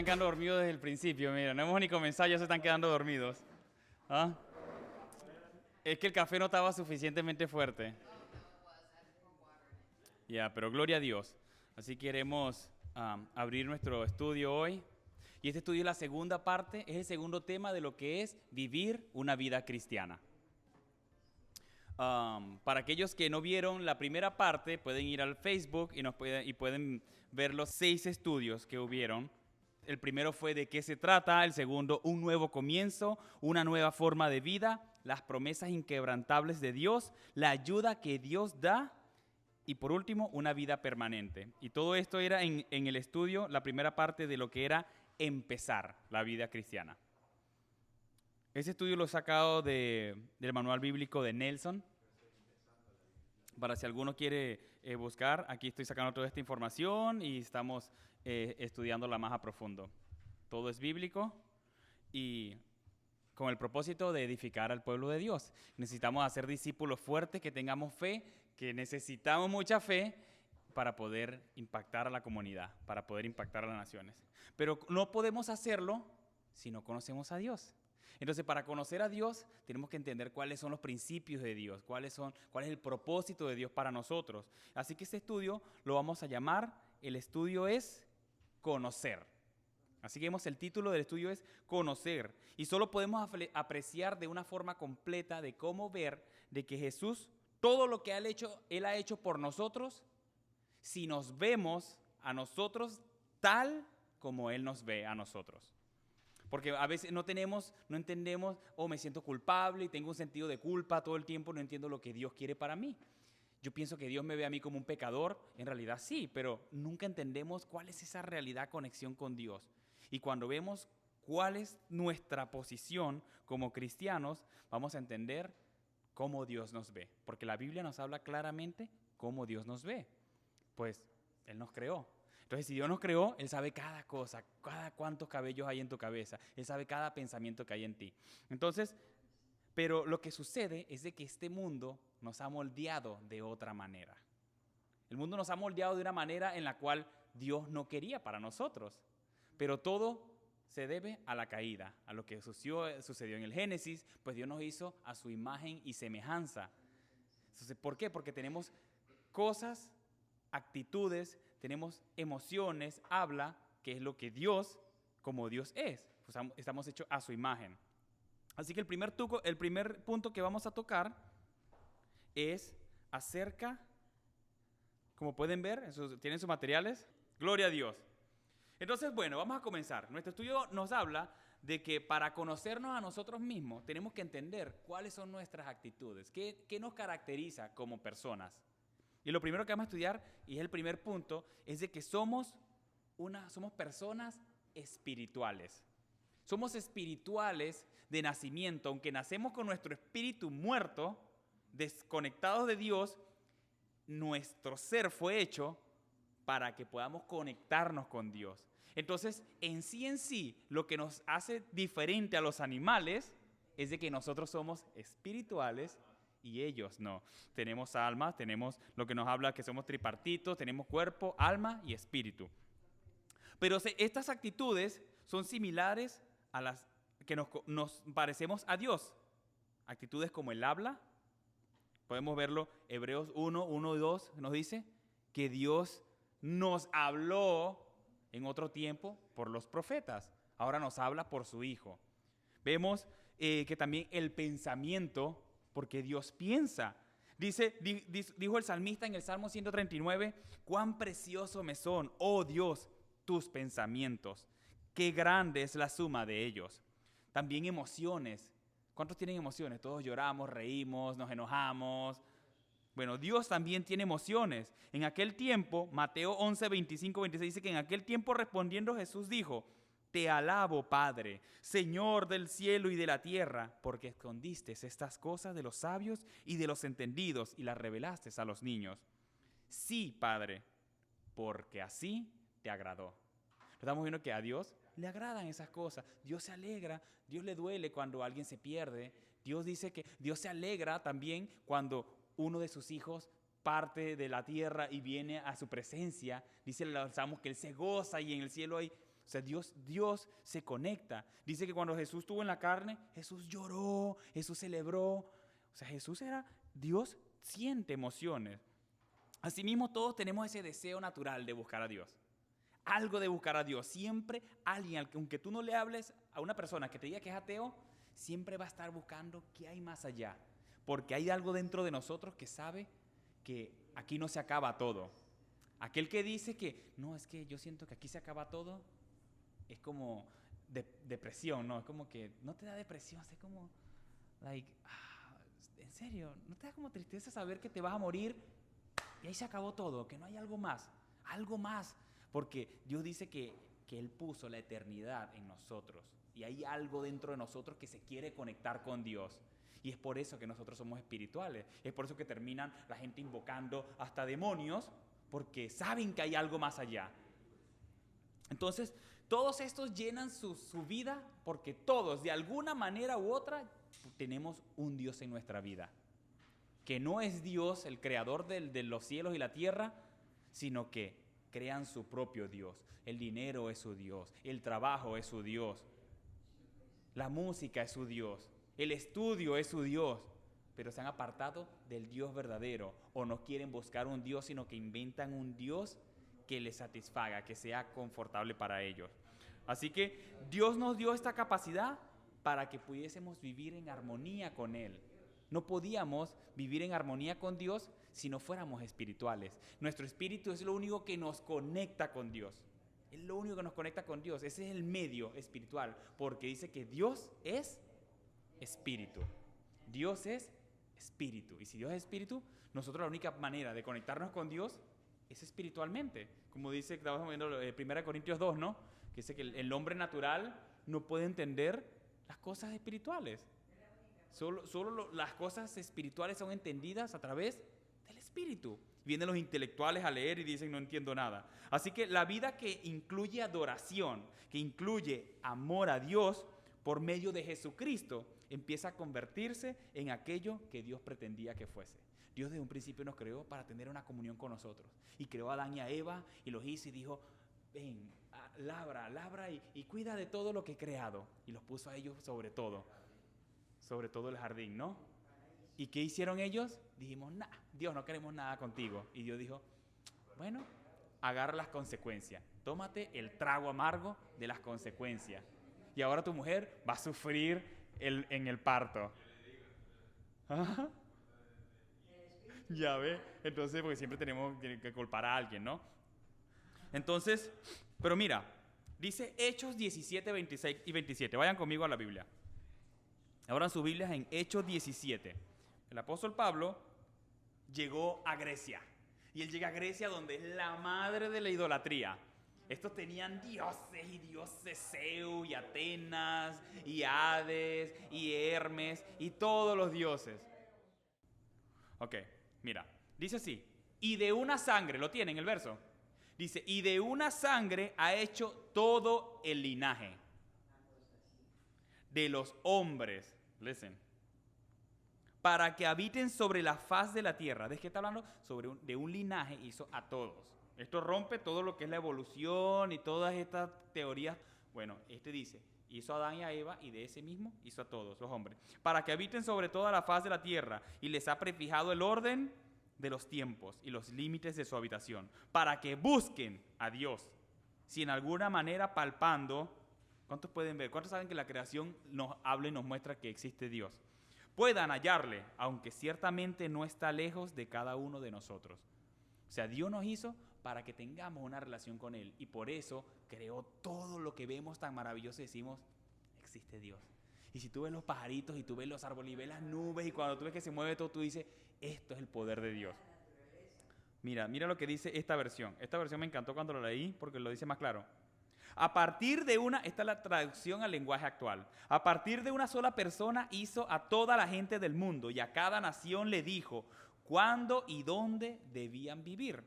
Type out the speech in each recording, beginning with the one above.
están quedando dormidos desde el principio, mira, no hemos ni comenzado, ya se están quedando dormidos. ¿Ah? Es que el café no estaba suficientemente fuerte. Ya, pero gloria a Dios. Así queremos abrir nuestro estudio hoy. Y este estudio es la segunda parte, es el segundo tema de lo que es vivir una vida cristiana. Para aquellos que no vieron la primera parte, pueden ir al Facebook y pueden ver los 6 estudios que hubieron. El primero fue de qué se trata, el segundo, un nuevo comienzo, una nueva forma de vida, las promesas inquebrantables de Dios, la ayuda que Dios da y por último, una vida permanente. Y todo esto era en el estudio, la primera parte de lo que era empezar la vida cristiana. Ese estudio lo he sacado del manual bíblico de Nelson. Para si alguno quiere buscar, aquí estoy sacando toda esta información y estamos estudiándola más a profundo. Todo es bíblico y con el propósito de edificar al pueblo de Dios. Necesitamos hacer discípulos fuertes, que tengamos fe, que necesitamos mucha fe para poder impactar a la comunidad, para poder impactar a las naciones. Pero no podemos hacerlo si no conocemos a Dios. Entonces, para conocer a Dios, tenemos que entender cuáles son los principios de Dios, cuál es el propósito de Dios para nosotros. Así que este estudio lo vamos a llamar, el estudio es conocer. Así que el título del estudio es conocer. Y solo podemos apreciar de una forma completa de cómo ver de que Jesús, todo lo que Él ha hecho por nosotros, si nos vemos a nosotros tal como Él nos ve a nosotros. Porque a veces no entendemos, me siento culpable y tengo un sentido de culpa todo el tiempo, no entiendo lo que Dios quiere para mí. Yo pienso que Dios me ve a mí como un pecador, en realidad sí, pero nunca entendemos cuál es esa realidad, conexión con Dios. Y cuando vemos cuál es nuestra posición como cristianos, vamos a entender cómo Dios nos ve. Porque la Biblia nos habla claramente cómo Dios nos ve. Pues Él nos creó. Entonces, si Dios nos creó, Él sabe cada cosa, cada cuántos cabellos hay en tu cabeza. Él sabe cada pensamiento que hay en ti. Entonces, pero lo que sucede es de que este mundo nos ha moldeado de otra manera. El mundo nos ha moldeado de una manera en la cual Dios no quería para nosotros. Pero todo se debe a la caída, a lo que sucedió en el Génesis, pues Dios nos hizo a su imagen y semejanza. Entonces, ¿por qué? Porque tenemos cosas, actitudes, tenemos emociones, habla, que es lo que Dios, como Dios es. Pues estamos hechos a su imagen. Así que el primer punto que vamos a tocar es acerca, como pueden ver, tienen sus materiales, gloria a Dios. Entonces, bueno, vamos a comenzar. Nuestro estudio nos habla de que para conocernos a nosotros mismos tenemos que entender cuáles son nuestras actitudes, qué nos caracteriza como personas. Y lo primero que vamos a estudiar, y es el primer punto, es de que somos personas espirituales. Somos espirituales de nacimiento, aunque nacemos con nuestro espíritu muerto, desconectados de Dios, nuestro ser fue hecho para que podamos conectarnos con Dios. Entonces, en sí, lo que nos hace diferente a los animales es de que nosotros somos espirituales y ellos no. Tenemos alma, tenemos lo que nos habla que somos tripartitos, tenemos cuerpo, alma y espíritu. Pero estas actitudes son similares a las que nos parecemos a Dios. Actitudes como el habla, podemos verlo, Hebreos 1 y 2 nos dice que Dios nos habló en otro tiempo por los profetas, ahora nos habla por su Hijo. Vemos que también el pensamiento, porque Dios piensa. Dijo el salmista en el Salmo 139, cuán precioso me son, oh Dios, tus pensamientos, qué grande es la suma de ellos. También emociones. ¿Cuántos tienen emociones? Todos lloramos, reímos, nos enojamos. Bueno, Dios también tiene emociones. En aquel tiempo, Mateo 11, 25, 26 dice que en aquel tiempo respondiendo Jesús dijo, te alabo, Padre, Señor del cielo y de la tierra, porque escondiste estas cosas de los sabios y de los entendidos y las revelaste a los niños. Sí, Padre, porque así te agradó. Estamos viendo que a Dios le agradan esas cosas. Dios se alegra, Dios le duele cuando alguien se pierde. Dios dice que Dios se alegra también cuando uno de sus hijos parte de la tierra y viene a su presencia. Dice el Salmo que Él se goza y en el cielo hay... O sea, Dios se conecta. Dice que cuando Jesús estuvo en la carne, Jesús lloró, Jesús celebró. O sea, Dios siente emociones. Asimismo, todos tenemos ese deseo natural de buscar a Dios. Algo de buscar a Dios. Siempre alguien, aunque tú no le hables a una persona que te diga que es ateo, siempre va a estar buscando qué hay más allá. Porque hay algo dentro de nosotros que sabe que aquí no se acaba todo. Aquel que dice que, no, es que yo siento que aquí se acaba todo, es como depresión, ¿no? Es como que no te da depresión, es como, en serio, ¿no te da como tristeza saber que te vas a morir y ahí se acabó todo, que no hay algo más? Algo más. Porque Dios dice que Él puso la eternidad en nosotros y hay algo dentro de nosotros que se quiere conectar con Dios. Y es por eso que nosotros somos espirituales. Es por eso que terminan la gente invocando hasta demonios, porque saben que hay algo más allá. Entonces, todos estos llenan su vida porque todos, de alguna manera u otra, tenemos un Dios en nuestra vida. Que no es Dios el creador de los cielos y la tierra, sino que crean su propio Dios. El dinero es su Dios, el trabajo es su Dios, la música es su Dios, el estudio es su Dios, pero se han apartado del Dios verdadero o no quieren buscar un Dios, sino que inventan un Dios que les satisfaga, que sea confortable para ellos. Así que Dios nos dio esta capacidad para que pudiésemos vivir en armonía con Él. No podíamos vivir en armonía con Dios si no fuéramos espirituales. Nuestro espíritu es lo único que nos conecta con Dios. Es lo único que nos conecta con Dios. Ese es el medio espiritual, porque dice que Dios es espíritu. Dios es espíritu. Y si Dios es espíritu, nosotros la única manera de conectarnos con Dios es espiritualmente. Como dice, estamos viendo 1 Corintios 2, ¿no? Que dice que el hombre natural no puede entender las cosas espirituales. Solo las cosas espirituales son entendidas a través del espíritu. Vienen los intelectuales a leer y dicen no entiendo nada. Así que la vida que incluye adoración, que incluye amor a Dios por medio de Jesucristo, empieza a convertirse en aquello que Dios pretendía que fuese. Dios desde un principio nos creó para tener una comunión con nosotros. Y creó a Adán y a Eva y los hizo y dijo, ven, labra y cuida de todo lo que he creado. Y los puso a ellos sobre todo el jardín, ¿no? ¿Y qué hicieron ellos? Dijimos, Dios, no queremos nada contigo. Y Dios dijo, bueno, agarra las consecuencias. Tómate el trago amargo de las consecuencias. Y ahora tu mujer va a sufrir en el parto. ¿Ah? Ya ve. Entonces, porque siempre tenemos que culpar a alguien, ¿no? Entonces, pero mira, dice Hechos 17, 26 y 27. Vayan conmigo a la Biblia. Abran sus Biblias en Hechos 17. El apóstol Pablo llegó a Grecia. Y él llega a Grecia donde es la madre de la idolatría. Estos tenían dioses y dioses, Zeus y Atenas y Hades y Hermes y todos los dioses. Ok, mira, dice así, y de una sangre, ¿lo tienen el verso? Dice, y de una sangre ha hecho todo el linaje de los hombres, listen, para que habiten sobre la faz de la tierra. ¿De qué está hablando? De un linaje hizo a todos. Esto rompe todo lo que es la evolución y todas estas teorías. Bueno, dice, hizo a Adán y a Eva y de ese mismo hizo a todos los hombres. Para que habiten sobre toda la faz de la tierra y les ha prefijado el orden de los tiempos y los límites de su habitación. Para que busquen a Dios. Si en alguna manera palpando, ¿cuántos pueden ver? ¿Cuántos saben que la creación nos habla y nos muestra que existe Dios? Puedan hallarle, aunque ciertamente no está lejos de cada uno de nosotros. O sea, Dios nos hizo para que tengamos una relación con Él. Y por eso creó todo lo que vemos tan maravilloso y decimos, existe Dios. Y si tú ves los pajaritos y tú ves los árboles y ves las nubes y cuando tú ves que se mueve todo, tú dices, esto es el poder de Dios. Mira lo que dice esta versión. Esta versión me encantó cuando lo leí porque lo dice más claro. A partir de esta es la traducción al lenguaje actual. A partir de una sola persona hizo a toda la gente del mundo y a cada nación le dijo cuándo y dónde debían vivir.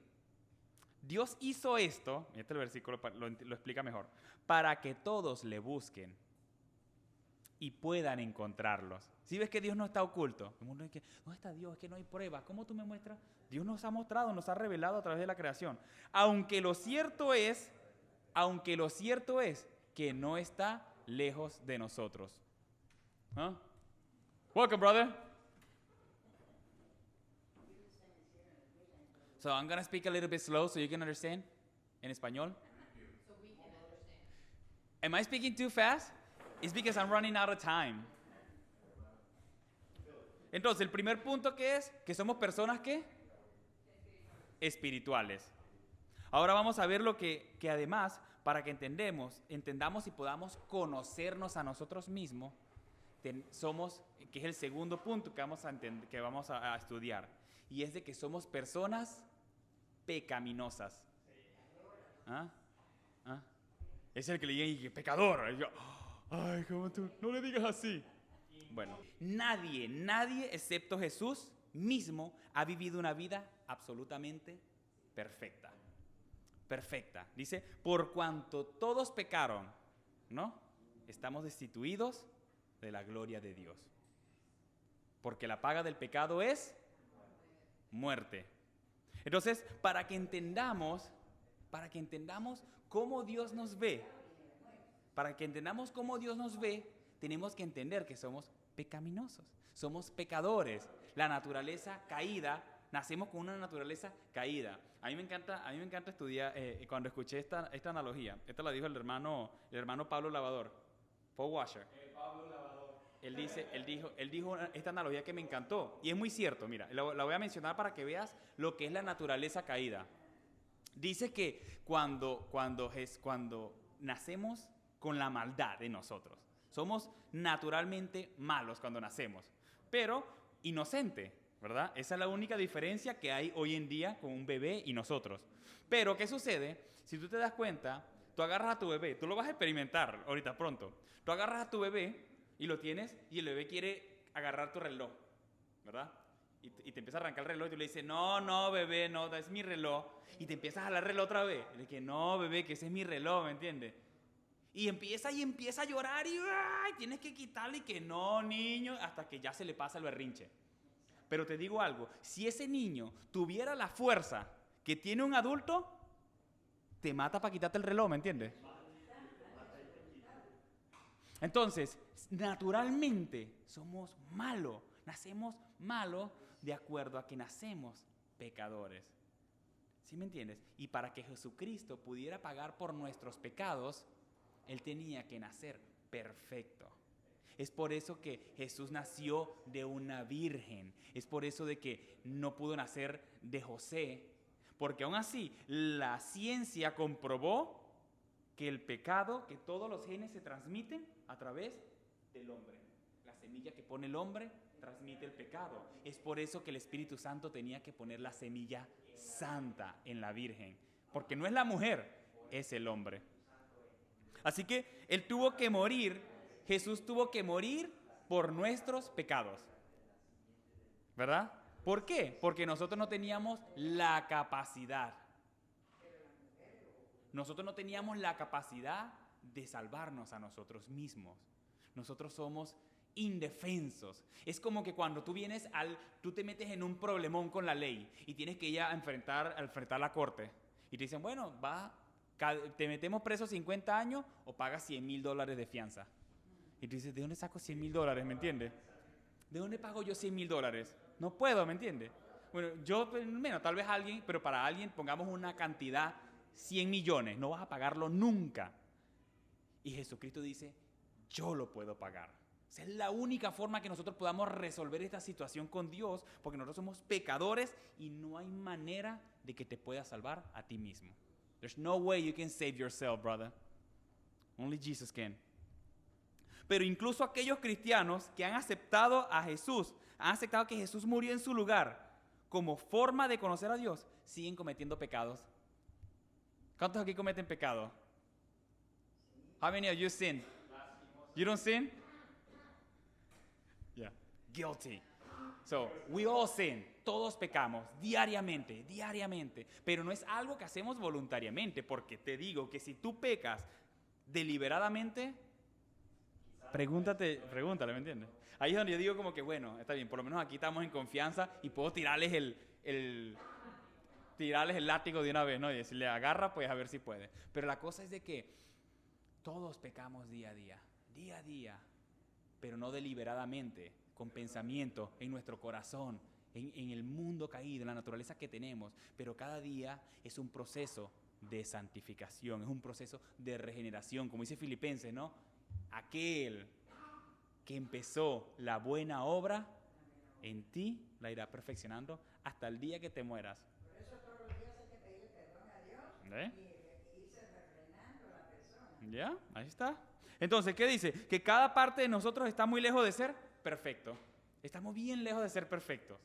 Dios hizo esto, este versículo lo explica mejor, para que todos le busquen y puedan encontrarlos. ¿Sí ves que Dios no está oculto? El mundo dice, ¿dónde está Dios? Es que no hay prueba. ¿Cómo tú me muestras? Dios nos ha mostrado, nos ha revelado a través de la creación. Aunque lo cierto es aunque lo cierto es que no está lejos de nosotros. ¿Ah? Welcome, brother. So I'm going to speak a little bit slow so you can understand. En español. So we can understand. Am I speaking too fast? It's because I'm running out of time. Entonces, el primer punto que es que somos personas ¿qué? Espirituales. Ahora vamos a ver lo que además, para que entendamos y podamos conocernos a nosotros mismos, somos, que es el segundo punto que vamos a estudiar, y es de que somos personas pecaminosas. ¿Ah? ¿Ah? Es el que le diga y que pecador. Y yo, ay, ¿cómo tú? No le digas así. Bueno, nadie excepto Jesús mismo ha vivido una vida absolutamente perfecta. Perfecta. Dice, por cuanto todos pecaron, ¿no? Estamos destituidos de la gloria de Dios. Porque la paga del pecado es muerte. Entonces, para que entendamos cómo Dios nos ve, tenemos que entender que somos pecaminosos, somos pecadores. La naturaleza caída, nacemos con una naturaleza caída. A mí me encanta estudiar, cuando escuché esta analogía, esta la dijo el hermano Pablo Lavador, Paul Washer. Pablo Lavador. Él dijo esta analogía que me encantó, y es muy cierto. Mira, la voy a mencionar para que veas lo que es la naturaleza caída. Dice que cuando nacemos con la maldad en nosotros, somos naturalmente malos cuando nacemos, pero inocente, ¿verdad? Esa es la única diferencia que hay hoy en día con un bebé y nosotros. Pero, ¿qué sucede? Si tú te das cuenta, tú agarras a tu bebé, tú lo vas a experimentar ahorita pronto, tú agarras a tu bebé y lo tienes, y el bebé quiere agarrar tu reloj, ¿verdad? Y te empieza a arrancar el reloj y tú le dices, no, bebé, no, es mi reloj. Y te empiezas a jalar el reloj otra vez. Y le dices, no, bebé, que ese es mi reloj, ¿me entiendes? Y empieza a llorar y ¡ay! Tienes que quitarle y que no, niño, hasta que ya se le pasa el berrinche. Pero te digo algo, si ese niño tuviera la fuerza que tiene un adulto, te mata para quitarte el reloj, ¿me entiendes? Entonces, naturalmente somos malos, nacemos malos de acuerdo a que nacemos pecadores. ¿Sí me entiendes? Y para que Jesucristo pudiera pagar por nuestros pecados, Él tenía que nacer perfecto. Es por eso que Jesús nació de una virgen. Es por eso de que no pudo nacer de José. Porque aún así, la ciencia comprobó que el pecado, que todos los genes se transmiten a través del hombre. La semilla que pone el hombre transmite el pecado. Es por eso que el Espíritu Santo tenía que poner la semilla santa en la virgen. Porque no es la mujer, es el hombre. Así que Él tuvo que morir, Jesús tuvo que morir por nuestros pecados. ¿Verdad? ¿Por qué? Porque nosotros no teníamos la capacidad. Nosotros no teníamos la capacidad de salvarnos a nosotros mismos. Nosotros somos indefensos. Es como que cuando tú te metes en un problemón con la ley y tienes que ir a enfrentar la corte. Y te dicen, bueno, te metemos preso 50 años o pagas $100,000 de fianza. Y tú dices, ¿de dónde saco $100,000? ¿Me entiendes? ¿De dónde pago yo $100,000? No puedo, ¿me entiendes? Bueno, tal vez alguien, pero para alguien pongamos una cantidad, 100 millones, no vas a pagarlo nunca. Y Jesucristo dice, yo lo puedo pagar. Esa es la única forma que nosotros podamos resolver esta situación con Dios, porque nosotros somos pecadores y no hay manera de que te puedas salvar a ti mismo. There's no way you can save yourself, brother. Only Jesus can. Pero incluso aquellos cristianos que han aceptado a Jesús, han aceptado que Jesús murió en su lugar como forma de conocer a Dios, siguen cometiendo pecados. ¿Cuántos aquí cometen pecado? How many of you sin? You don't sin? Yeah. Guilty. So, we all sin. Todos pecamos diariamente. Pero no es algo que hacemos voluntariamente, porque te digo que si tú pecas deliberadamente, pregúntale, ¿me entiendes? Ahí es donde yo digo como que, bueno, está bien, por lo menos aquí estamos en confianza y puedo tirarles tirarles el látigo de una vez, ¿no? Y decirle, agarra, pues a ver si puede. Pero la cosa es de que todos pecamos día a día, pero no deliberadamente, con pensamiento en nuestro corazón, en el mundo caído, en la naturaleza que tenemos. Pero cada día es un proceso de santificación, es un proceso de regeneración, como dice Filipenses, ¿no? Aquel que empezó la buena obra en ti la irá perfeccionando hasta el día que te mueras. Por eso todos los días hay que pedirle perdón a Dios y irse refrenando a la persona. ¿Ya? Ahí está. Entonces, ¿qué dice? Que cada parte de nosotros está muy lejos de ser perfecto. Estamos bien lejos de ser perfectos.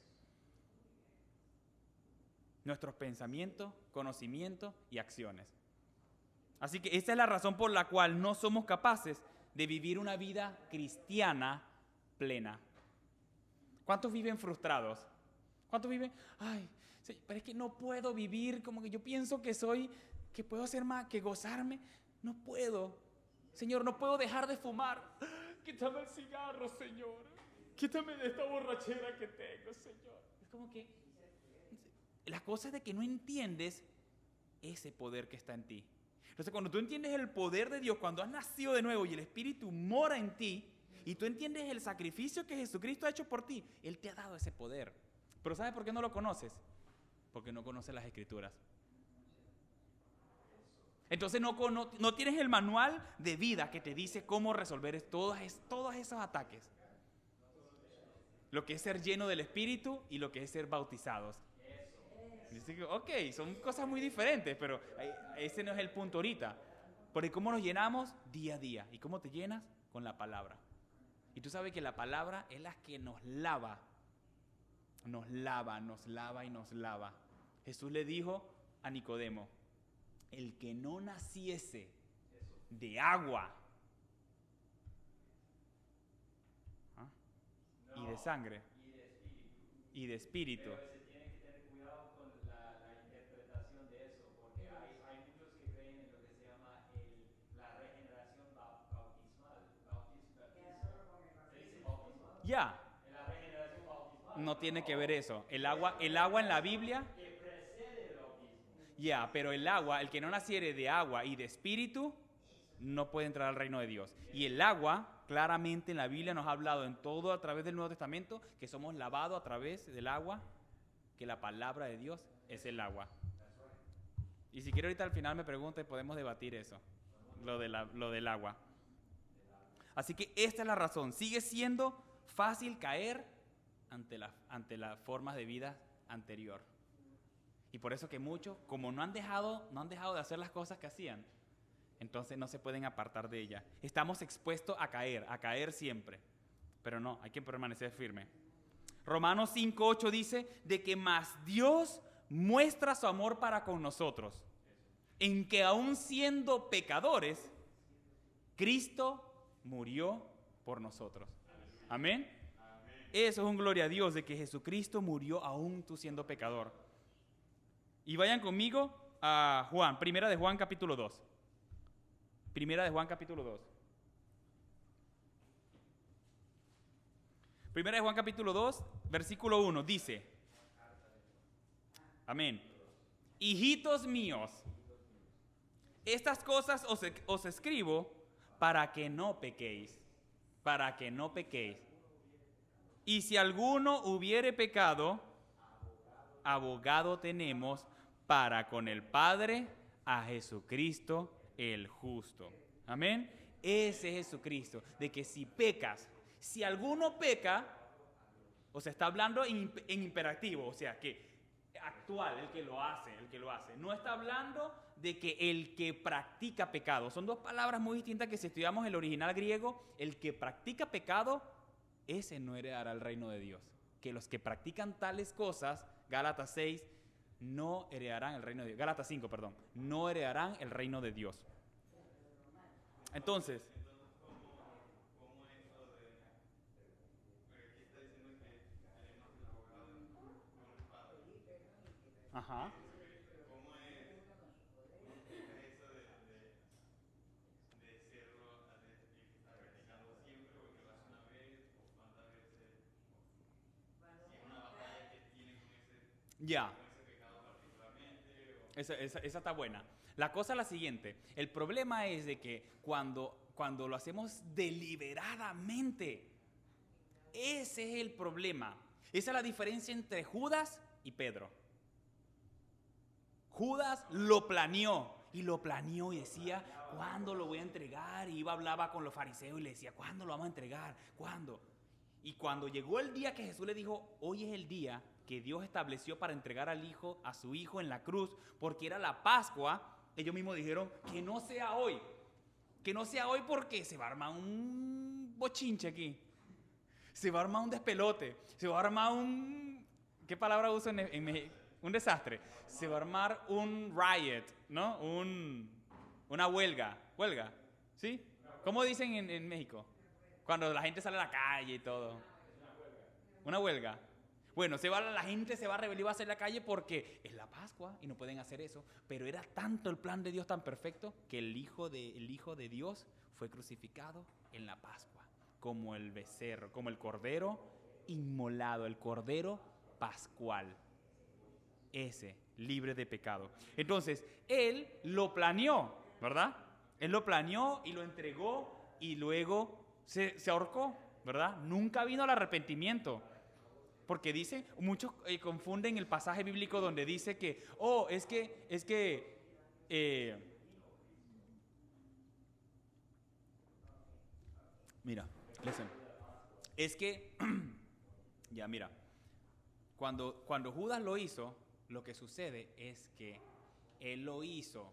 Nuestros pensamientos, conocimientos y acciones. Así que esa es la razón por la cual no somos capaces de vivir una vida cristiana plena. ¿Cuántos viven frustrados? ¿Cuántos viven? Ay, pero es que no puedo vivir como que yo pienso que puedo hacer más, que gozarme. No puedo. Señor, no puedo dejar de fumar. Quítame el cigarro, Señor. Quítame de esta borrachera que tengo, Señor. Es como que la cosa es de que no entiendes ese poder que está en ti. Entonces, cuando tú entiendes el poder de Dios, cuando has nacido de nuevo y el Espíritu mora en ti, y tú entiendes el sacrificio que Jesucristo ha hecho por ti, Él te ha dado ese poder. Pero ¿sabes por qué no lo conoces? Porque no conoces las Escrituras. Entonces no tienes el manual de vida que te dice cómo resolver todos esos ataques. Lo que es ser lleno del Espíritu y lo que es ser bautizados. Ok, son cosas muy diferentes, pero ese no es el punto ahorita. Porque cómo nos llenamos día a día. ¿Y cómo te llenas? Con la palabra. Y tú sabes que la palabra es la que nos lava. Nos lava y nos lava. Jesús le dijo a Nicodemo, el que no naciese de agua y de sangre y de espíritu. Pero se tiene que tener cuidado con la interpretación de eso, porque hay muchos que creen en lo que se llama la regeneración bautismal. ¿Se dice bautismal? Ya. La regeneración bautismal. No tiene que ver eso. El agua en la Biblia. Que precede el bautismo. Ya, pero el agua, el que no naciere de agua y de espíritu, no puede entrar al reino de Dios. Y el agua, claramente en la Biblia nos ha hablado en todo a través del Nuevo Testamento, que somos lavados a través del agua, que la palabra de Dios es el agua. Y si quiere ahorita al final me pregunte, podemos debatir eso, lo del agua. Así que esta es la razón. Sigue siendo fácil caer ante las formas de vida anterior. Y por eso que muchos, como no han dejado de hacer las cosas que hacían, entonces no se pueden apartar de ella. Estamos expuestos a caer siempre. Pero no, hay que permanecer firme. Romanos 5:8 dice de que más Dios muestra su amor para con nosotros, en que aún siendo pecadores, Cristo murió por nosotros. Amén. Eso es un gloria a Dios, de que Jesucristo murió aún tú siendo pecador. Y vayan conmigo a Juan, Primera de Juan capítulo 2. Primera de Juan capítulo 2. Primera de Juan capítulo 2, versículo 1, dice, amén. Hijitos míos, estas cosas os escribo para que no pequéis, para que no pequéis. Y si alguno hubiere pecado, abogado tenemos para con el Padre a Jesucristo el justo. Amén. Ese es Jesucristo, de que si pecas, si alguno peca, o sea, está hablando en imperativo, o sea, que actual, el que lo hace. No está hablando de que el que practica pecado. Son dos palabras muy distintas que si estudiamos el original griego, el que practica pecado, ese no heredará el reino de Dios. Que los que practican tales cosas, Gálatas 6, no heredarán el reino de Dios. Gálatas 5, perdón, no heredarán el reino de Dios. Entonces, ¿cómo es eso de, porque aquí está diciendo que tenemos el abogado con el Padre? ajá. ¿Cómo es eso de serlo, de que está practicando siempre o que lo hace una vez o cuántas veces? Si es una batalla que tiene con ese Ya. pecado particularmente. Esa está buena. La cosa es la siguiente. El problema es de que cuando lo hacemos deliberadamente, ese es el problema. Esa es la diferencia entre Judas y Pedro. Judas lo planeó y decía, ¿cuándo lo voy a entregar? Y hablaba con los fariseos y le decía, ¿cuándo lo vamos a entregar? ¿Cuándo? Y cuando llegó el día que Jesús le dijo, hoy es el día que Dios estableció para entregar a su hijo en la cruz, porque era la Pascua, ellos mismos dijeron que no sea hoy. Que no sea hoy porque se va a armar un bochinche aquí. Se va a armar un despelote. Se va a armar un... ¿Qué palabra uso en México? Un desastre. Se va a armar un riot, ¿no? Una huelga. ¿Huelga? ¿Sí? ¿Cómo dicen en México? Cuando la gente sale a la calle y todo. Una huelga. Bueno, la gente se va a rebelar y va a salir a la calle porque es la Pascua y no pueden hacer eso. Pero era tanto el plan de Dios tan perfecto que el Hijo de Dios fue crucificado en la Pascua. Como el becerro, como el cordero inmolado, el cordero pascual. Ese, libre de pecado. Entonces, Él lo planeó, ¿verdad? Él lo planeó y lo entregó y luego se ahorcó, ¿verdad? Nunca vino al arrepentimiento. Porque dice, muchos confunden el pasaje bíblico donde dice que, mira, listen. Es que, ya mira, cuando Judas lo hizo, lo que sucede es que él lo hizo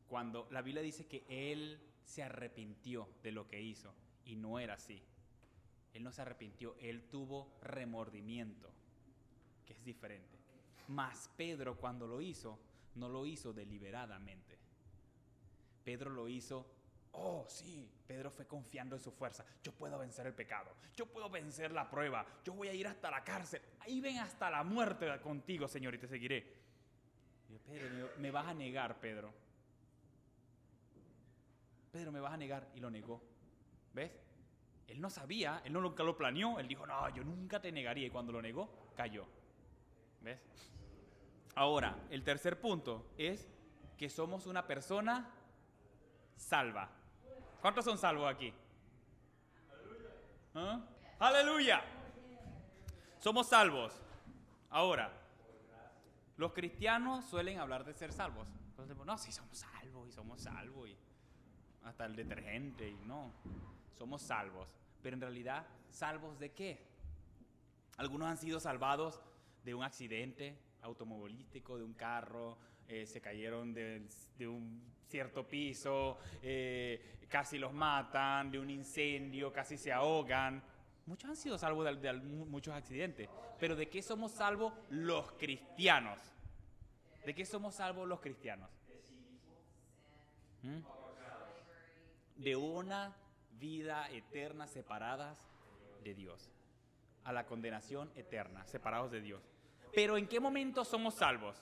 cuando la Biblia dice que él se arrepintió de lo que hizo y no era así. Él no se arrepintió, él tuvo remordimiento, que es diferente. Mas Pedro cuando lo hizo, no lo hizo deliberadamente. Pedro lo hizo, sí, Pedro fue confiando en su fuerza. Yo puedo vencer el pecado, yo puedo vencer la prueba, yo voy a ir hasta la cárcel. Ahí ven hasta la muerte contigo, Señor, y te seguiré. Y yo, Pedro, me vas a negar, Pedro. Pedro, me vas a negar, y lo negó. ¿Ves? Él no sabía, él nunca lo planeó, él dijo, no, yo nunca te negaría, y cuando lo negó, cayó. ¿Ves? Ahora, el tercer punto es que somos una persona salva. ¿Cuántos son salvos aquí? ¿Ah? ¡Aleluya! Somos salvos. Ahora, los cristianos suelen hablar de ser salvos. Entonces, no, sí, somos salvos, y hasta el detergente, y no. Somos salvos, pero en realidad, ¿salvos de qué? Algunos han sido salvados de un accidente automovilístico, de un carro, se cayeron de un cierto piso, casi los matan, de un incendio, casi se ahogan. Muchos han sido salvos de muchos accidentes, pero ¿de qué somos salvos los cristianos? ¿De qué somos salvos los cristianos? De una vida eterna separadas de Dios, a la condenación eterna, separados de Dios. Pero ¿en qué momento somos salvos?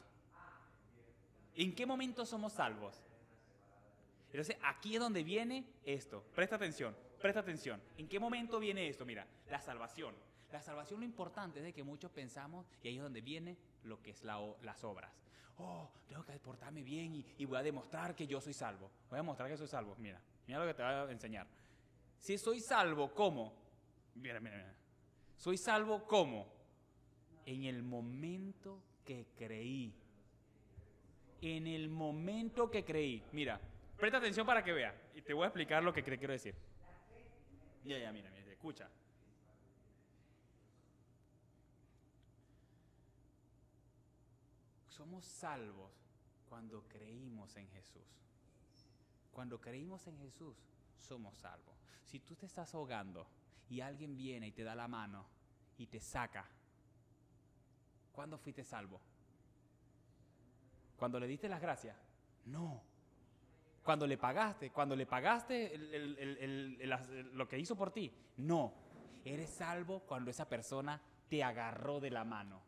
¿En qué momento somos salvos? Entonces aquí es donde viene esto. Presta atención. ¿En qué momento viene esto? Mira, la salvación. La salvación, lo importante es de que muchos pensamos, y ahí es donde viene lo que es las obras. Tengo que portarme bien y voy a demostrar que yo soy salvo. Voy a demostrar que soy salvo. Mira lo que te voy a enseñar. Si soy salvo, ¿cómo? Mira. Soy salvo, ¿cómo? En el momento que creí. En el momento que creí. Mira, presta atención para que vea. Y te voy a explicar lo que quiero decir. Mira, escucha. Somos salvos cuando creímos en Jesús. Cuando creímos en Jesús, somos salvos. Si tú te estás ahogando y alguien viene y te da la mano y te saca, ¿cuándo fuiste salvo? ¿Cuando le diste las gracias? No. ¿Cuando le pagaste lo que hizo por ti? No. Eres salvo cuando esa persona te agarró de la mano.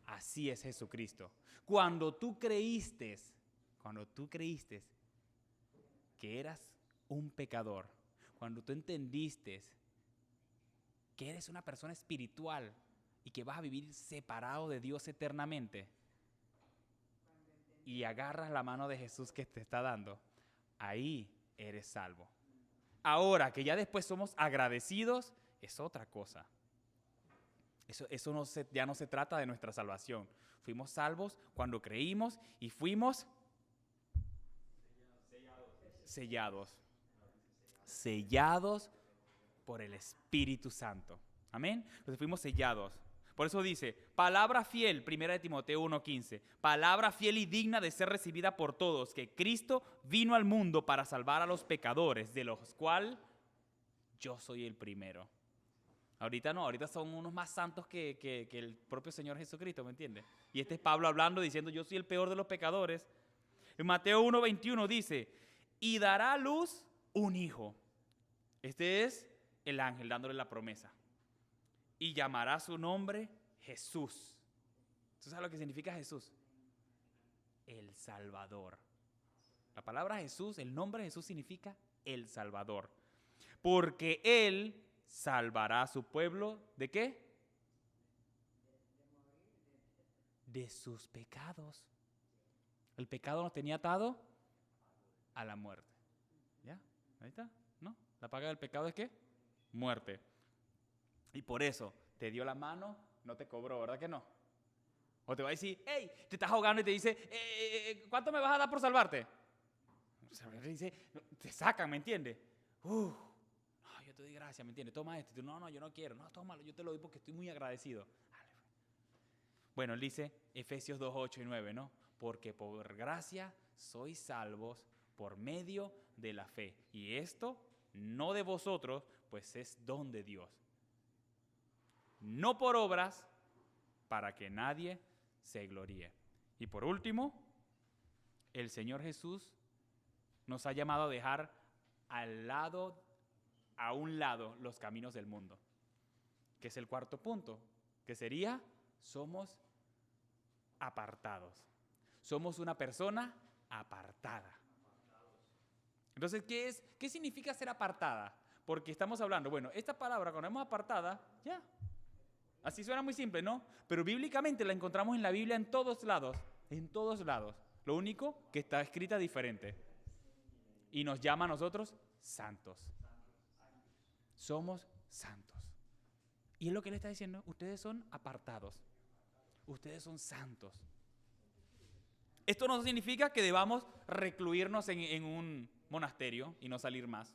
Así es Jesucristo. Cuando tú creíste que eras un pecador, cuando tú entendiste que eres una persona espiritual y que vas a vivir separado de Dios eternamente, y agarras la mano de Jesús que te está dando, ahí eres salvo. Ahora que ya después somos agradecidos, es otra cosa. Eso ya no se trata de nuestra salvación. Fuimos salvos cuando creímos y fuimos sellados por el Espíritu Santo. Amén. Entonces fuimos sellados. Por eso dice, palabra fiel, 1 Timoteo 1:15, palabra fiel y digna de ser recibida por todos, que Cristo vino al mundo para salvar a los pecadores, de los cuales yo soy el primero. Ahorita no, ahorita son unos más santos que el propio Señor Jesucristo, ¿me entiendes? Y este es Pablo hablando, diciendo, yo soy el peor de los pecadores. En Mateo 1:21 dice, y dará a luz un hijo. Este es el ángel dándole la promesa. Y llamará su nombre Jesús. ¿Tú sabes lo que significa Jesús? El Salvador. La palabra Jesús, el nombre Jesús significa el Salvador. Porque Él salvará a su pueblo, ¿de qué? De sus pecados. El pecado nos tenía atado a la muerte. ¿Ya? Ahí está, ¿no? La paga del pecado es ¿qué? Muerte. Y por eso te dio la mano, no te cobró, ¿verdad que no? O te va a decir, hey, te estás ahogando y te dice, ¿cuánto me vas a dar por salvarte? Te sacan, ¿me entiendes? No, yo te doy gracias, ¿me entiendes? Toma esto. Y tú, no, yo no quiero. No, tómalo, yo te lo doy porque estoy muy agradecido. Bueno, él dice Efesios 2:8 y 9, ¿no? Porque por gracia sois salvos por medio de la fe. Y esto no de vosotros, pues es don de Dios. No por obras, para que nadie se gloríe. Y por último, el Señor Jesús nos ha llamado a dejar a un lado los caminos del mundo, que es el cuarto punto, que sería, somos apartados. Somos una persona apartada. Entonces, ¿qué significa ser apartada? Porque estamos hablando, bueno, esta palabra cuando vemos apartada, ya. Así suena muy simple, ¿no? Pero bíblicamente la encontramos en la Biblia en todos lados. En todos lados. Lo único que está escrita diferente. Y nos llama a nosotros santos. Somos santos. Y es lo que le está diciendo. Ustedes son apartados. Ustedes son santos. Esto no significa que debamos recluirnos en un monasterio y no salir más.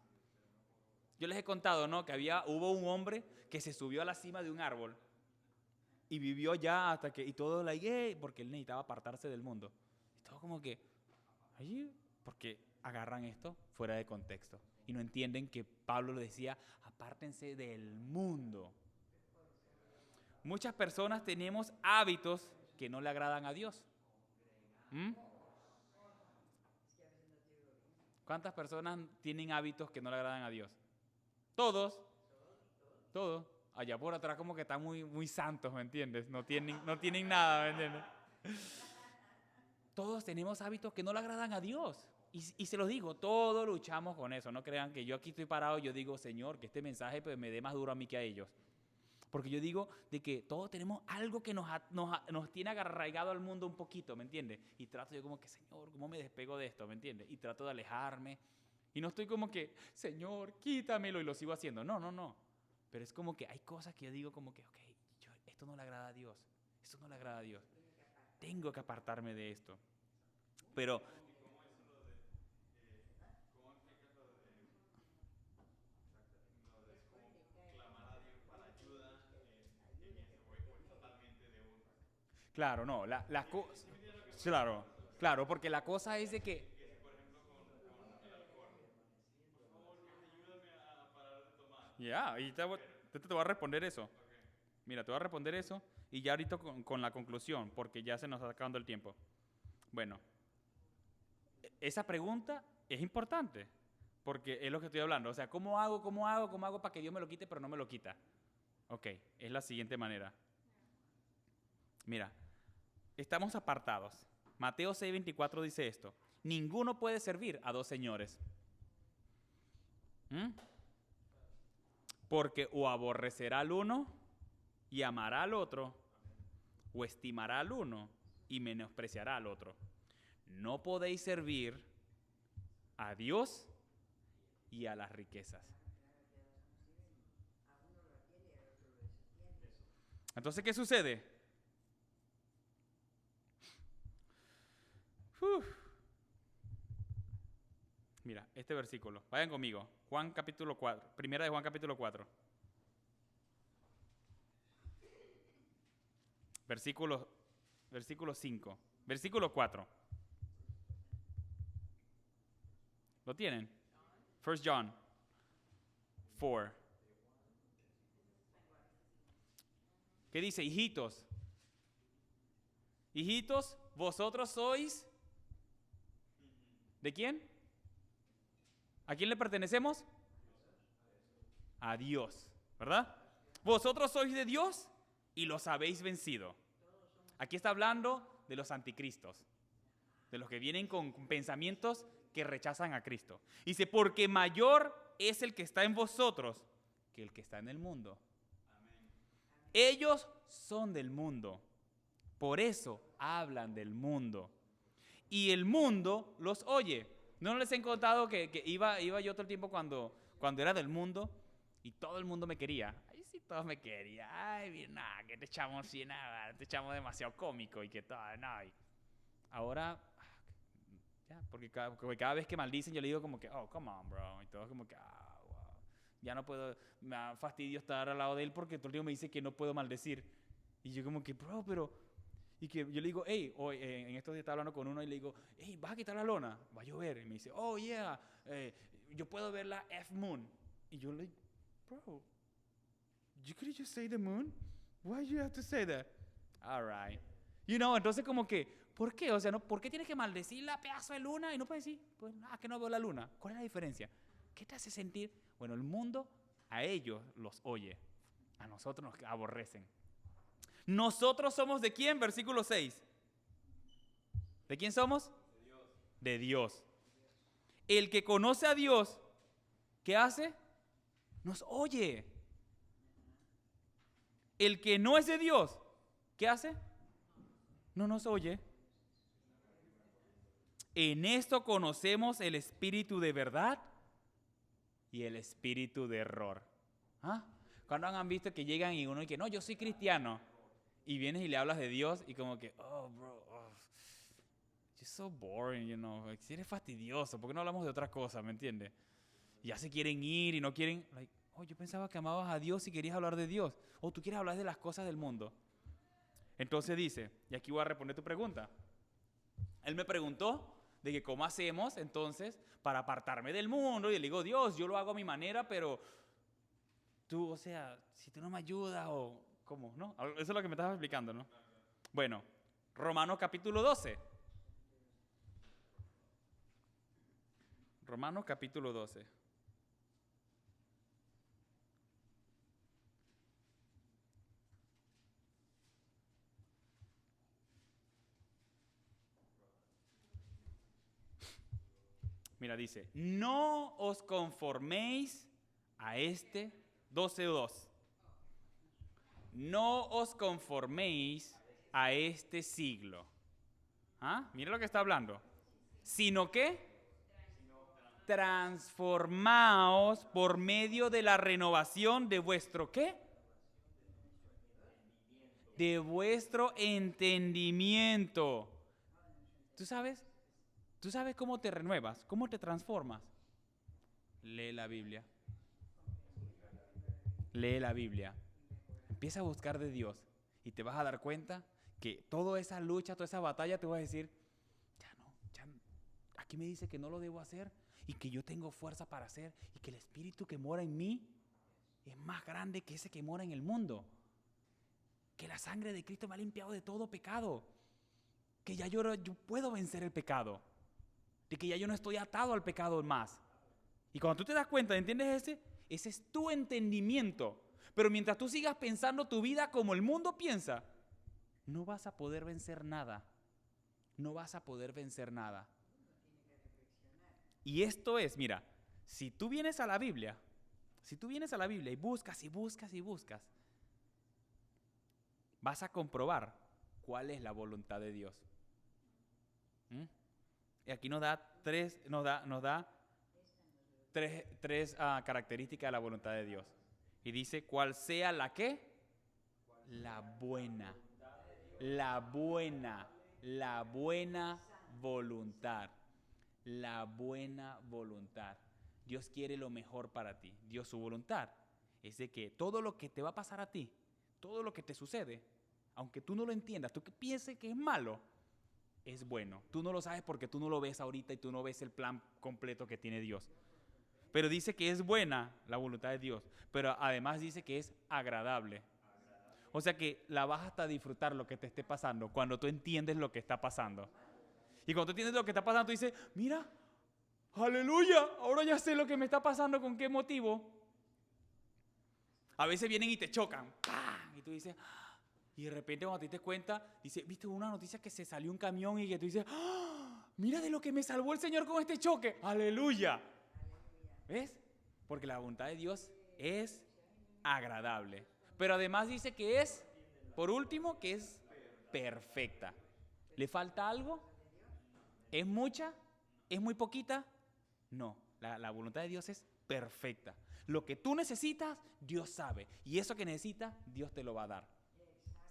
Yo les he contado, ¿no? Que hubo un hombre que se subió a la cima de un árbol y vivió ya hasta que, y todo porque él necesitaba apartarse del mundo. Y todo como que, porque agarran esto fuera de contexto y no entienden que Pablo le decía, apártense del mundo. Muchas personas tenemos hábitos que no le agradan a Dios. ¿Cuántas personas tienen hábitos que no le agradan a Dios? Todos. Allá por atrás como que están muy, muy santos, ¿me entiendes? No tienen nada, ¿me entiendes? Todos tenemos hábitos que no le agradan a Dios. Y se los digo, todos luchamos con eso. No crean que yo aquí estoy parado y yo digo, Señor, que este mensaje pues, me dé más duro a mí que a ellos. Porque yo digo de que todos tenemos algo que nos tiene arraigado al mundo un poquito, ¿me entiendes? Y trato yo como que, Señor, ¿cómo me despego de esto? ¿Me entiendes? Y trato de alejarme. Y no estoy como que, Señor, quítamelo y lo sigo haciendo. No. Pero es como que hay cosas que yo digo como que, ok, esto no le agrada a Dios. Esto no le agrada a Dios. Tengo que apartarme de esto. Pero... ¿Cómo explicas lo de cómo clamar a Dios para ayuda en eso? O es totalmente de uno. Claro, no, claro, porque la cosa es de que... Por ejemplo, con el alcohol. Por favor, Dios, ayúdame a parar de tomar. Ya, y te voy a responder eso. Okay. Mira, te voy a responder eso y ya ahorita con la conclusión, porque ya se nos está acabando el tiempo. Bueno, esa pregunta es importante, porque es lo que estoy hablando. O sea, ¿cómo hago para que Dios me lo quite, pero no me lo quita? Ok, es la siguiente manera. Mira, estamos apartados. Mateo 6:24 dice esto. Ninguno puede servir a dos señores. Porque o aborrecerá al uno y amará al otro, o estimará al uno y menospreciará al otro. no podéis servir a Dios y a las riquezas. Entonces, ¿qué sucede? Mira, este versículo. Vayan conmigo. Juan capítulo 4. Primera de Juan capítulo 4. Versículo 5. Versículo 4. ¿Lo tienen? 1 John 4. ¿Qué dice? Hijitos. Hijitos, vosotros sois... ¿De quién? ¿A quién le pertenecemos? A Dios, ¿verdad? Vosotros sois de Dios y los habéis vencido. Aquí está hablando de los anticristos, de los que vienen con pensamientos que rechazan a Cristo. Dice, porque mayor es el que está en vosotros que el que está en el mundo. Ellos son del mundo, por eso hablan del mundo. Y el mundo los oye. ¿No les he contado que iba yo todo el tiempo cuando era del mundo y todo el mundo me quería? Ay, sí, todos me querían. Ay, mira, que te echamos así, nada, te echamos demasiado cómico y que todo, no. Y ahora, ya, porque cada vez que maldicen yo le digo como que, oh, come on, bro. Y todo como que, wow. Ya no puedo, me da fastidio estar al lado de él porque todo el tiempo me dice que no puedo maldecir. Y yo como que, bro, pero... Y que yo le digo, hey, hoy en estos días estaba hablando con uno y le digo, hey, ¿vas a quitar la lona? Va a llover. Y me dice, oh, yeah, yo puedo ver la F-Moon. Y yo le digo, bro, you could just say the moon? Why you have to say that? All right. You know, entonces como que, ¿por qué? O sea, ¿no? ¿Por qué tienes que maldecir la pedazo de luna y no puedes decir, pues nada, que no veo la luna? ¿Cuál es la diferencia? ¿Qué te hace sentir? Bueno, el mundo a ellos los oye, a nosotros nos aborrecen. ¿Nosotros somos de quién? Versículo 6. ¿De quién somos? De Dios. De Dios. El que conoce a Dios, ¿qué hace? Nos oye. El que no es de Dios, ¿qué hace? No nos oye. En esto conocemos el espíritu de verdad y el espíritu de error. ¿Ah? ¿Cuándo han visto que llegan y uno dice, no, yo soy cristiano? Y vienes y le hablas de Dios y como que, oh, bro, you're so boring, you know. Like, si eres fastidioso, ¿por qué no hablamos de otra cosa, me entiendes? Y ya se quieren ir y no quieren, like, oh, yo pensaba que amabas a Dios y querías hablar de Dios. O tú quieres hablar de las cosas del mundo. Entonces dice, y aquí voy a responder tu pregunta. Él me preguntó de que cómo hacemos entonces para apartarme del mundo. Y le digo, Dios, yo lo hago a mi manera, pero tú, o sea, si tú no me ayudas o... ¿Cómo? ¿No? Eso es lo que me estabas explicando, ¿no? Bueno, Romanos capítulo 12. Romanos capítulo 12. Mira, dice, no os conforméis a este 12:2. No os conforméis a este siglo. ¿Ah? Mira lo que está hablando. Sino que transformaos por medio de la renovación de vuestro ¿qué? De vuestro entendimiento. ¿Tú sabes? ¿Tú sabes cómo te renuevas? ¿Cómo te transformas? Lee la Biblia. Lee la Biblia. Empieza a buscar de Dios y te vas a dar cuenta que toda esa lucha, toda esa batalla, te vas a decir, ya no, aquí me dice que no lo debo hacer y que yo tengo fuerza para hacer y que el espíritu que mora en mí es más grande que ese que mora en el mundo. Que la sangre de Cristo me ha limpiado de todo pecado. Que ya yo puedo vencer el pecado. De que ya yo no estoy atado al pecado más. Y cuando tú te das cuenta, ¿entiendes ese? Ese es tu entendimiento. Pero mientras tú sigas pensando tu vida como el mundo piensa, no vas a poder vencer nada. No vas a poder vencer nada. Y esto es, mira, si tú vienes a la Biblia y buscas y buscas y buscas, vas a comprobar cuál es la voluntad de Dios. aquí nos da tres características de la voluntad de Dios. Y dice, cuál sea la ¿qué? La buena voluntad. La buena voluntad. Dios quiere lo mejor para ti. Dios, su voluntad es de que todo lo que te va a pasar a ti, todo lo que te sucede, aunque tú no lo entiendas, tú que pienses que es malo, es bueno. Tú no lo sabes porque tú no lo ves ahorita y tú no ves el plan completo que tiene Dios. Pero dice que es buena la voluntad de Dios, pero además dice que es agradable. O sea que la vas hasta disfrutar lo que te esté pasando cuando tú entiendes lo que está pasando. Y cuando tú entiendes lo que está pasando, tú dices, mira, aleluya, ahora ya sé lo que me está pasando, con qué motivo. A veces vienen y te chocan, ¡pam! Y tú dices, ¡ah! Y de repente cuando te das cuenta, dice, viste una noticia que se salió un camión y que tú dices, ¡ah! Mira de lo que me salvó el Señor con este choque, aleluya. ¿Ves? Porque la voluntad de Dios es agradable. Pero además dice que es, por último, que es perfecta. ¿Le falta algo? ¿Es mucha? ¿Es muy poquita? No, la voluntad de Dios es perfecta. Lo que tú necesitas, Dios sabe. Y eso que necesitas, Dios te lo va a dar.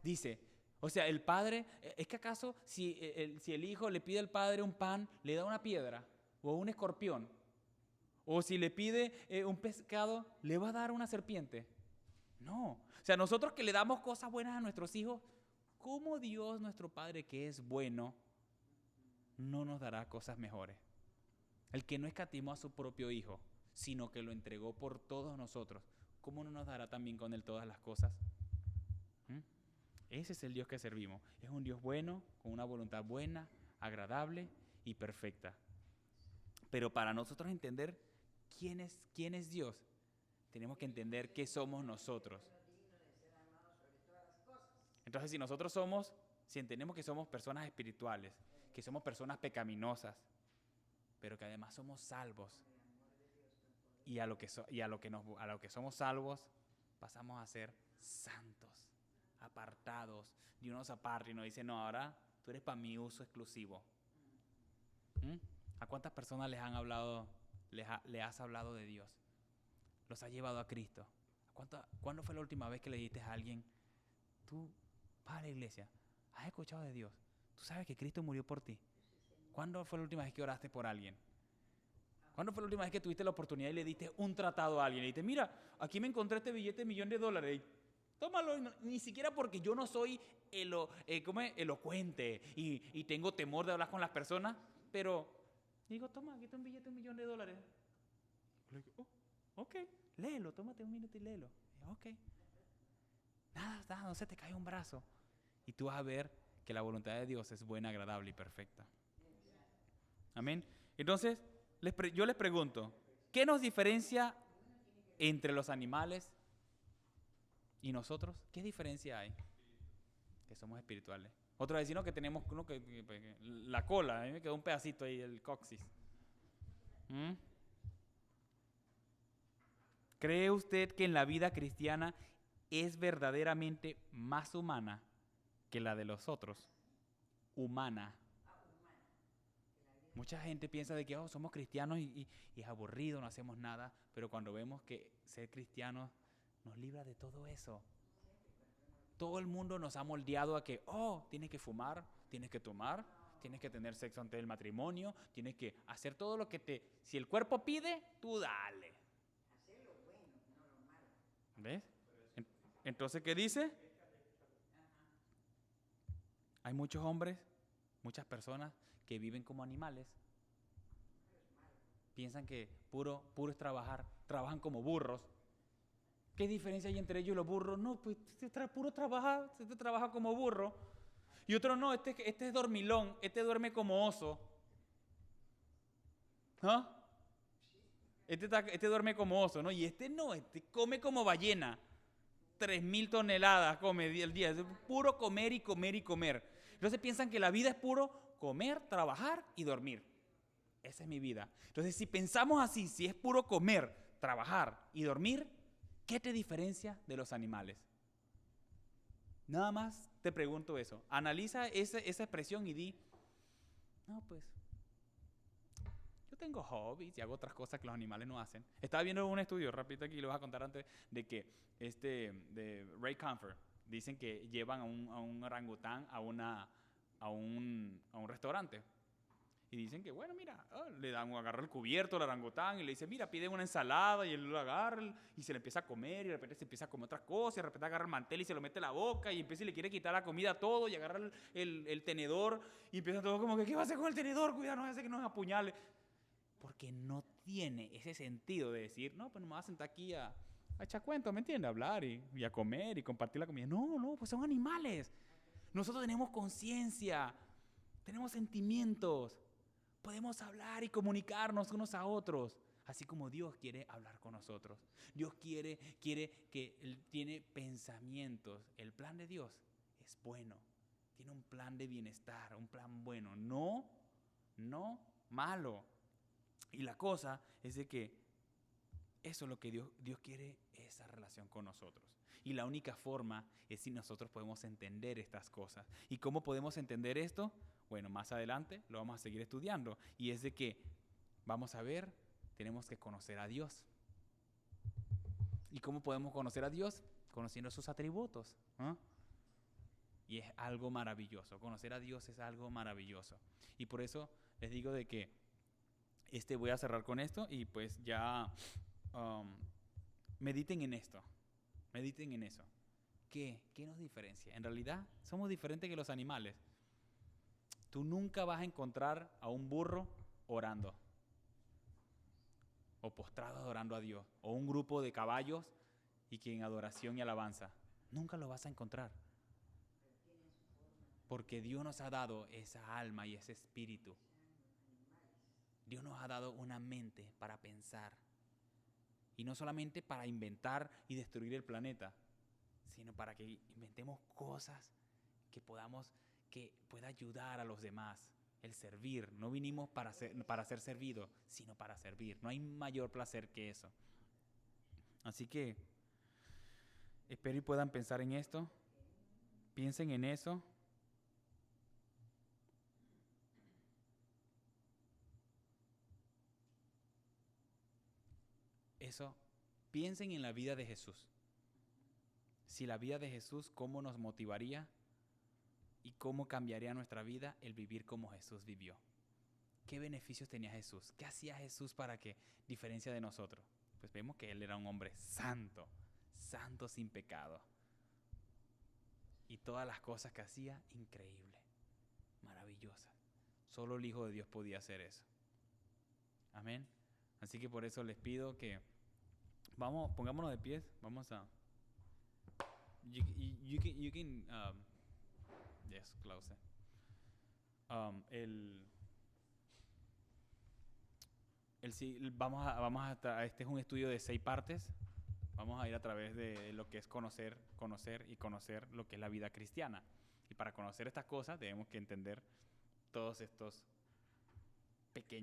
Dice, o sea, el padre, ¿es que acaso si el hijo le pide al padre un pan, le da una piedra o un escorpión? O si le pide un pescado, ¿le va a dar una serpiente? No. O sea, nosotros que le damos cosas buenas a nuestros hijos, ¿cómo Dios, nuestro Padre, que es bueno, no nos dará cosas mejores? El que no escatimó a su propio Hijo, sino que lo entregó por todos nosotros, ¿cómo no nos dará también con Él todas las cosas? Ese es el Dios que servimos. Es un Dios bueno, con una voluntad buena, agradable y perfecta. Pero para nosotros entender quién es Dios, tenemos que entender qué somos nosotros. Entonces, si entendemos que somos personas espirituales, que somos personas pecaminosas, pero que además somos salvos, y a lo que somos salvos, pasamos a ser santos, apartados, y uno se aparta y nos dice, no, ahora tú eres para mi uso exclusivo. ¿A cuántas personas les has hablado de Dios? Los has llevado a Cristo. ¿Cuándo fue la última vez que le dijiste a alguien, tú vas a la iglesia, has escuchado de Dios, tú sabes que Cristo murió por ti? ¿Cuándo fue la última vez que oraste por alguien? ¿Cuándo fue la última vez que tuviste la oportunidad y le diste un tratado a alguien? Y le dijiste, mira, aquí me encontré este billete de $1.000.000. Y tómalo, ni siquiera porque yo no soy elocuente y tengo temor de hablar con las personas, pero digo, toma, aquí está un billete de $1.000.000. Le digo, ok, léelo, tómate un minuto y léelo. Ok. Nada, no se te cae un brazo. Y tú vas a ver que la voluntad de Dios es buena, agradable y perfecta. Amén. Entonces, yo les pregunto, ¿qué nos diferencia entre los animales y nosotros? ¿Qué diferencia hay? Que somos espirituales. Otro vecino que tenemos la cola, a mí me quedó un pedacito ahí, el coxis. ¿Cree usted que en la vida cristiana es verdaderamente más humana que la de los otros? Humana. Mucha gente piensa de que somos cristianos y es aburrido, no hacemos nada, pero cuando vemos que ser cristianos nos libra de todo eso. Todo el mundo nos ha moldeado a que, tienes que fumar, tienes que tomar, tienes que tener sexo antes del matrimonio, tienes que hacer todo lo que si el cuerpo pide, tú dale. Hacer lo bueno, no lo malo. ¿Ves? Entonces, ¿qué dice? Hay muchos hombres, muchas personas que viven como animales. Piensan que puro es trabajar, trabajan como burros. ¿Qué diferencia hay entre ellos y los burros? No, pues puro trabaja, este trabaja como burro. Y otro no, este es dormilón, este duerme como oso. ¿Ah? Este duerme como oso, ¿no? Y este no, este come como ballena. 3.000 toneladas come el día. Es puro comer y comer y comer. Entonces piensan que la vida es puro comer, trabajar y dormir. Esa es mi vida. Entonces, si pensamos así, si es puro comer, trabajar y dormir, ¿qué te diferencia de los animales? Nada más te pregunto eso. Analiza esa expresión y di, no, pues, yo tengo hobbies y hago otras cosas que los animales no hacen. Estaba viendo un estudio, rapidito aquí, lo voy a contar antes, de que de Ray Comfort, dicen que llevan a un orangután a un restaurante. Y dicen que, bueno, mira, agarra el cubierto al orangután y le dice, mira, pide una ensalada, y él lo agarra y se le empieza a comer, y de repente se empieza a comer otras cosas, y de repente agarra el mantel y se lo mete en la boca, y empieza y le quiere quitar la comida a todo, y agarra el tenedor, y empieza todo como que, ¿qué va a hacer con el tenedor? Cuidado, no hace que nos apuñale. Porque no tiene ese sentido de decir, no, pues no me voy a sentar aquí a echar cuentos, ¿me entiendes? A hablar y a comer y compartir la comida. No, pues son animales. Nosotros tenemos conciencia, tenemos sentimientos. Podemos hablar y comunicarnos unos a otros, así como Dios quiere hablar con nosotros. Dios quiere que Él tiene pensamientos. El plan de Dios es bueno. Tiene un plan de bienestar, un plan bueno, no malo. Y la cosa es de que eso es lo que Dios quiere, esa relación con nosotros. Y la única forma es si nosotros podemos entender estas cosas. ¿Y cómo podemos entender esto? Bueno, más adelante lo vamos a seguir estudiando. Y es de que, vamos a ver, tenemos que conocer a Dios. ¿Y cómo podemos conocer a Dios? Conociendo sus atributos. ¿No? Y es algo maravilloso. Conocer a Dios es algo maravilloso. Y por eso les digo de que voy a cerrar con esto y pues ya mediten en esto. Mediten en eso. ¿Qué nos diferencia? En realidad somos diferentes que los animales. Tú nunca vas a encontrar a un burro orando o postrado adorando a Dios, o un grupo de caballos y que en adoración y alabanza. Nunca lo vas a encontrar. Porque Dios nos ha dado esa alma y ese espíritu. Dios nos ha dado una mente para pensar. Y no solamente para inventar y destruir el planeta, sino para que inventemos cosas que pueda ayudar a los demás. El servir. No vinimos para ser servidos, sino para servir. No hay mayor placer que eso. Así que espero y puedan pensar en esto. Piensen en eso. Piensen en la vida de Jesús. Si la vida de Jesús, ¿cómo nos motivaría? ¿Y cómo cambiaría nuestra vida el vivir como Jesús vivió? ¿Qué beneficios tenía Jesús? ¿Qué hacía Jesús para que diferencia de nosotros? Pues vemos que Él era un hombre santo, santo sin pecado. Y todas las cosas que hacía, increíble, maravillosas. Solo el Hijo de Dios podía hacer eso. Amén. Así que por eso les pido que pongámonos de pies. Vamos a. You can yes, close it. Este es un estudio de 6 partes. Vamos a ir a través de lo que es conocer lo que es la vida cristiana. Y para conocer estas cosas debemos que entender todos estos pequeños